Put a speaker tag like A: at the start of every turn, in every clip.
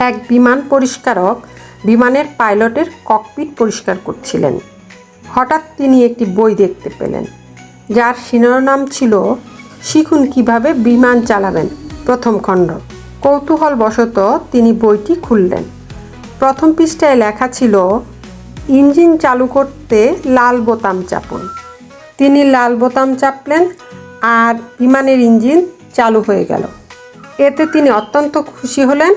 A: এক বিমান পরিষ্কারক বিমানের পাইলটের ককপিট পরিষ্কার করছিলেন। হঠাৎ তিনি একটি বই দেখতে পেলেন, যার শিরোনাম ছিল শিখুন কিভাবে বিমান চালাবেন প্রথম খণ্ড। কৌতূহলবশত তিনি বইটি খুললেন। প্রথম পৃষ্ঠায় লেখা ছিল, ইঞ্জিন চালু করতে লাল বোতাম চাপুন। তিনি লাল বোতাম চাপলেন আর বিমানের ইঞ্জিন চালু হয়ে গেল। এতে তিনি অত্যন্ত খুশি হলেন।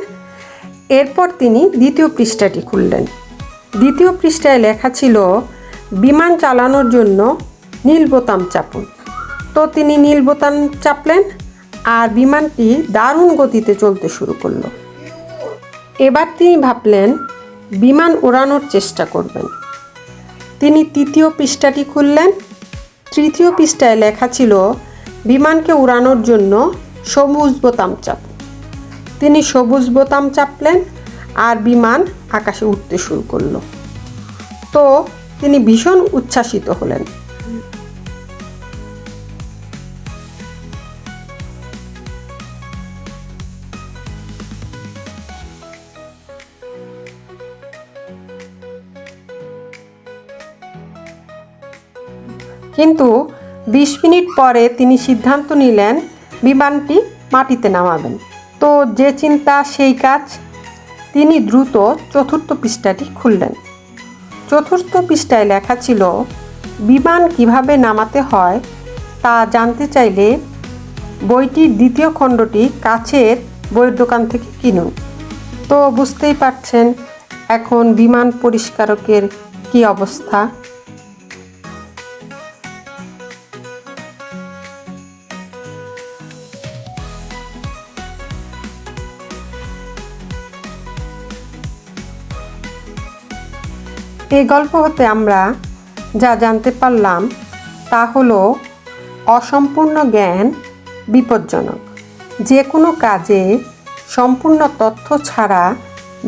A: এরপর তিনি দ্বিতীয় পৃষ্ঠাটি খুললেন। দ্বিতীয় পৃষ্ঠায় লেখা ছিল, বিমান চালানোর জন্য নীল বোতাম চাপুন। তো তিনি নীল বোতাম চাপলেন আর বিমানটি দারুণ গতিতে চলতে শুরু করলো। এবার তিনি ভাবলেন বিমান ওড়ানোর চেষ্টা করবেন। তিনি তৃতীয় পৃষ্ঠাটি খুললেন। তৃতীয় পৃষ্ঠায় লেখা ছিল, বিমানকে উড়ানোর জন্য সবুজ বোতাম চাপুন। তিনি সবুজ বোতাম চাপলেন আর বিমান আকাশে উঠতে শুরু করলো। তো তিনি ভীষণ উচ্ছ্বাসিত হলেন। কিন্তু 20 মিনিট পরে তিনি সিদ্ধান্ত নিলেন বিমানটি মাটিতে নামাবেন। তো যে চিন্তা সেই কাজ। তিনি দ্রুত চতুর্থ পৃষ্ঠাটি খুললেন। চতুর্থ পৃষ্ঠায় লেখা ছিল, বিমান কিভাবে নামাতে হয় তা জানতে চাইলে বইটির দ্বিতীয় খণ্ডটি কাছের বইয়ের দোকান থেকে কিনুন। তো বুঝতেই পারছেন এখন বিমান পরিষ্কারকের কী অবস্থা। এই গল্প হতে আমরা যা জানতে পারলাম তা হলো, অসম্পূর্ণ জ্ঞান বিপজ্জনক। যে কোনো কাজে সম্পূর্ণ তথ্য ছাড়া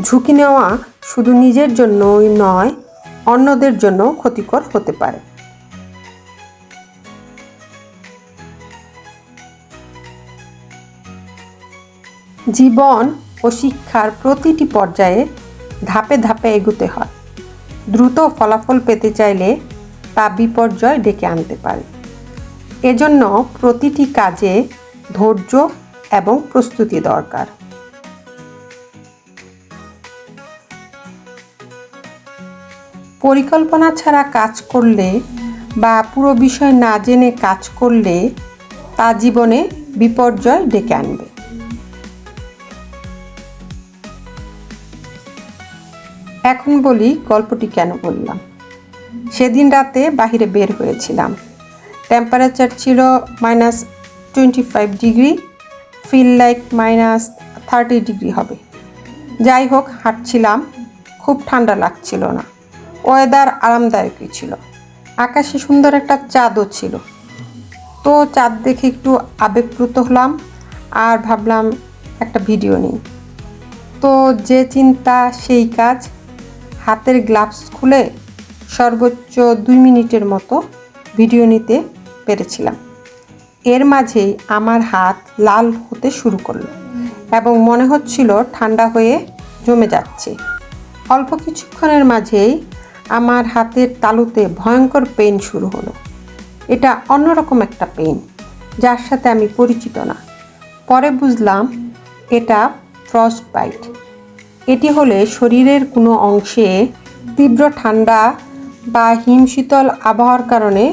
A: ঝুঁকি নেওয়া শুধু নিজের জন্যই নয়, অন্যদের জন্য ক্ষতিকর হতে পারে। জীবন ও শিক্ষার প্রতিটি পর্যায়ে ধাপে ধাপে এগোতে হয়। দ্রুত ফলাফল পেতে চাইলে তা বিপর্যয় ডেকে আনতে পারে। এজন্য প্রতিটি কাজে ধৈর্য এবং প্রস্তুতি দরকার। পরিকল্পনা ছাড়া কাজ করলে বা পুরো বিষয় না জেনে কাজ করলে তা জীবনে বিপর্যয় ডেকে আনবে। এখন বলি গল্পটি কেন বললাম। সেদিন রাতে বাইরে বের হয়েছিলাম। টেম্পারেচার ছিল -25 ডিগ্রি, ফিল লাইক -30 ডিগ্রি হবে। যাই হোক, হাঁটছিলাম, খুব ঠান্ডা লাগছিল না, ওয়েদার আরামদায়কই ছিল। আকাশে সুন্দর একটা চাঁদও ছিল। তো চাঁদ দেখে একটু আবেগপ্রুত হলাম আর ভাবলাম একটা ভিডিও নিই। তো যে চিন্তা সেই কাজ। হাতের গ্লাভস খুলে সর্বোচ্চ 2 মিনিটের মতো ভিডিও নিতে পেরেছিলাম। এর মাঝেই আমার হাত লাল হতে শুরু করলো এবং মনে হচ্ছিল ঠান্ডা হয়ে জমে যাচ্ছে। অল্প কিছুক্ষণের মাঝেই আমার হাতের তালুতে ভয়ঙ্কর পেইন শুরু হলো। এটা অন্যরকম একটা পেইন, যার সাথে আমি পরিচিত না। পরে বুঝলাম এটা ফ্রস্ট বাইট। এটি হলে শরীরের কোনো অংশে তীব্র ঠান্ডা বা হিমশীতল আবহাওয়ার কারণে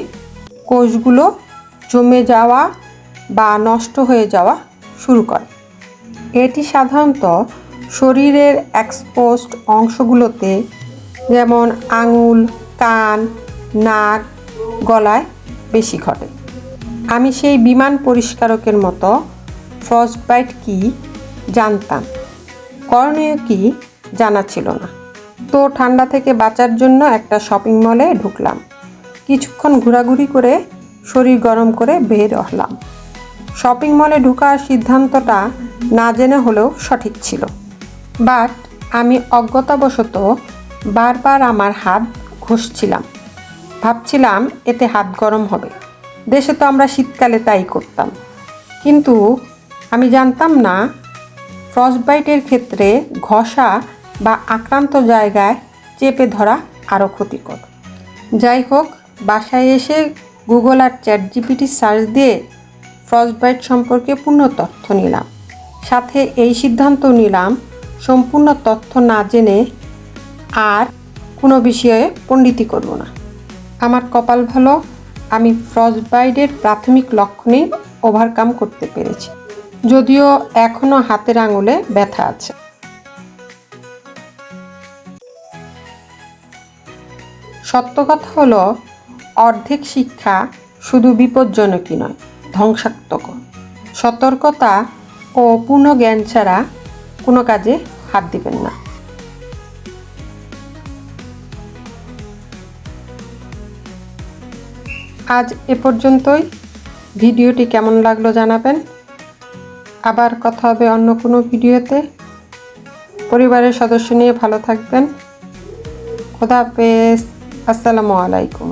A: কোষগুলো জমে যাওয়া বা নষ্ট হয়ে যাওয়া শুরু করে। এটি সাধারণত শরীরের এক্সপোজড অংশগুলোতে, যেমন আঙুল, কান, নাক, গলায় বেশি ঘটে। আমি সেই বিমান পরিষ্কারকের মতো ফ্রস্ট বাইট কী জানতাম, করণীয় কী জানা ছিল না। তো ঠান্ডা থেকে বাঁচার জন্য একটা শপিং মলে ঢুকলাম। কিছুক্ষণ ঘোরাঘুরি করে শরীর গরম করে বের হলাম। শপিং মলে ঢোকার সিদ্ধান্তটা না জেনে হলেও সঠিক ছিল। বাট আমি অজ্ঞতাবশত বারবার আমার হাত ঘষছিলাম। ভাবছিলাম এতে হাত গরম হবে। দেশে তো আমরা শীতকালে তাই করতাম। কিন্তু আমি জানতাম না ফ্রস্টবাইটের ক্ষেত্রে ঘষা বা আক্রান্ত জায়গায় চেপে ধরা আরও ক্ষতিকর। যাই হোক, বাসায় এসে গুগল আর চ্যাটজিপিটি সার্চ দিয়ে ফ্রস্টবাইট সম্পর্কে পূর্ণ তথ্য নিলাম। সাথে এই সিদ্ধান্ত নিলাম সম্পূর্ণ তথ্য না জেনে আর কোনো বিষয়ে পণ্ডিতি করব না। আমার কপাল ভালো, আমি ফ্রস্টবাইটের প্রাথমিক লক্ষণেই ওভারকাম করতে পেরেছি, যদিও এখনও হাতের আঙুলে ব্যথা আছে। সত্য কথা হলো, অর্ধেক শিক্ষা শুধু বিপজ্জনকই নয়, ধ্বংসাত্মক। সতর্কতা ও পূর্ণ জ্ঞান ছাড়া কোনো কাজে হাত দিবেন না। আজ এ পর্যন্তই। ভিডিওটি কেমন লাগলো জানাবেন। আবার কথা হবে অন্য কোনো ভিডিওতে। পরিবারের সদস্য নিয়ে ভালো থাকবেন। খোদা হাফেজ। আসসালামু আলাইকুম।